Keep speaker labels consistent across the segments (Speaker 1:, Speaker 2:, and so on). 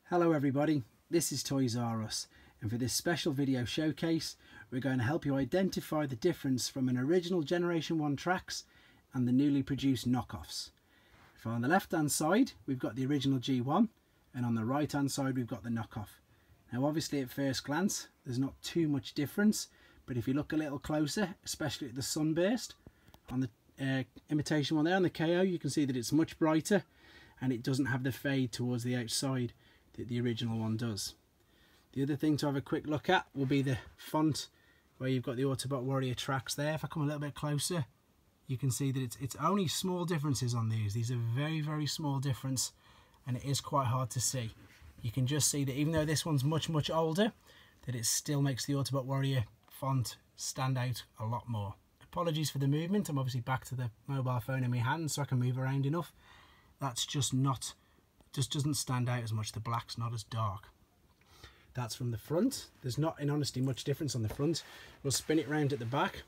Speaker 1: Hello everybody, this is Toys R Us, and for this special video showcase we're going to help you identify the difference from an original Generation 1 Trax and the newly produced knockoffs. So on the left hand side we've got the original G1 and on the right hand side we've got the knockoff. Now obviously at first glance there's not too much difference, but if you look a little closer, especially at the sunburst on the imitation one there on the KO, you can see that it's much brighter and it doesn't have the fade towards the outside that the original one does. The other thing to have a quick look at will be the font, where you've got the Autobot Warrior Trax there. If I come a little bit closer, you can see that it's only small differences on these. These are very small difference, and it is quite hard to see. You can just see that even though this one's much older, that it still makes the Autobot Warrior font stand out a lot more. Apologies for the movement. I'm obviously back to the mobile phone in my hand so I can move around enough. That's just doesn't stand out as much. The black's not as dark. That's from the front. There's not, in honesty, much difference on the front. We'll spin it round at the back,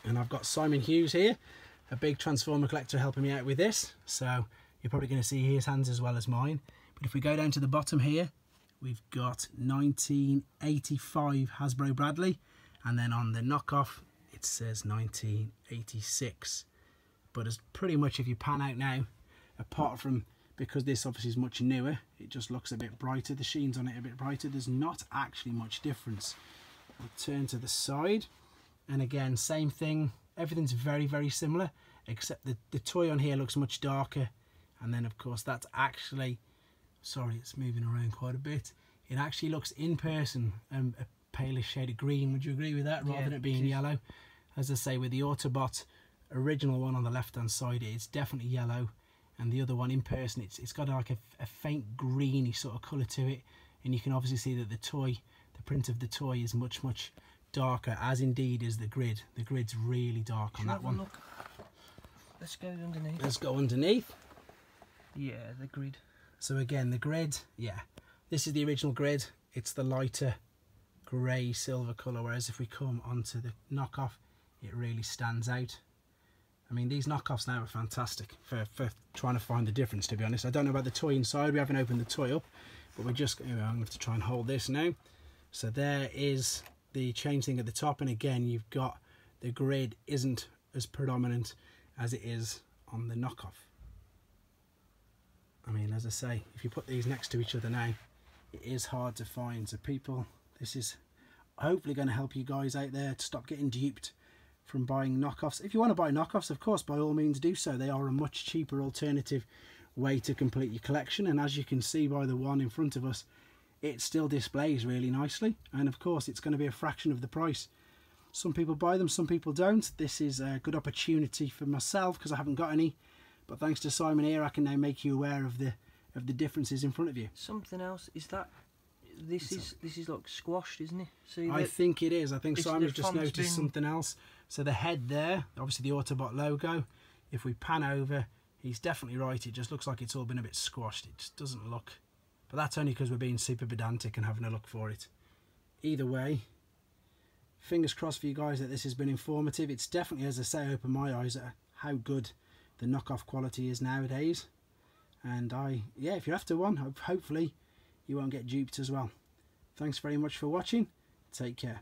Speaker 1: and I've got Simon Hughes here, a big Transformer collector, helping me out with this, so you're probably going to see his hands as well as mine. But if we go down to the bottom here, we've got 1985 Hasbro Bradley, and then on the knockoff it says 1986. But as pretty much, if you pan out now, apart from, because this obviously is much newer, it just looks a bit brighter, the sheen's on it a bit brighter, there's not actually much difference. I'll turn to the side, and again, same thing, everything's very similar, except the toy on here looks much darker, and then of course that's actually, sorry it's moving around quite a bit, it actually looks in person a paler shade of green. Would you agree with that, rather than it being yellow? As I say, with the Autobot original one on the left hand side, it's definitely yellow, and the other one in person, it's got like a faint greeny sort of colour to it, and you can obviously see that the print of the toy is much darker, as indeed is the grid. The grid's really dark on that one.
Speaker 2: Look. Let's go underneath.
Speaker 1: Let's go underneath.
Speaker 2: Yeah, the grid.
Speaker 1: So again, the grid, yeah, this is the original grid. It's the lighter grey silver colour, whereas if we come onto the knockoff, it really stands out. I mean, these knockoffs now are fantastic for trying to find the difference, to be honest. I don't know about the toy inside. We haven't opened the toy up, but we're just, I'm going to have to try and hold this now. So there is the change thing at the top, and again, you've got the grid isn't as predominant as it is on the knockoff. I mean, as I say, if you put these next to each other now, it is hard to find. So people, this is hopefully going to help you guys out there to stop getting duped from buying knockoffs. If you want to buy knockoffs, of course, by all means do so. They are a much cheaper alternative way to complete your collection, and as you can see by the one in front of us, it still displays really nicely, and of course it's going to be a fraction of the price. Some people buy them, some people don't. This is a good opportunity for myself because I haven't got any, but thanks to Simon here I can now make you aware of the differences in front of you.
Speaker 2: Something else is that this is like squashed, isn't it? See,
Speaker 1: I think it is. I think Simon's just noticed something else. So the head there, obviously the Autobot logo, if we pan over, he's definitely right, it just looks like it's all been a bit squashed. It just doesn't look, but that's only because we're being super pedantic and having a look for it. Either way, fingers crossed for you guys that this has been informative. It's definitely, as I say, opened my eyes at how good the knockoff quality is nowadays. And yeah, if you're after one, hopefully you won't get duped as well. Thanks very much for watching. Take care.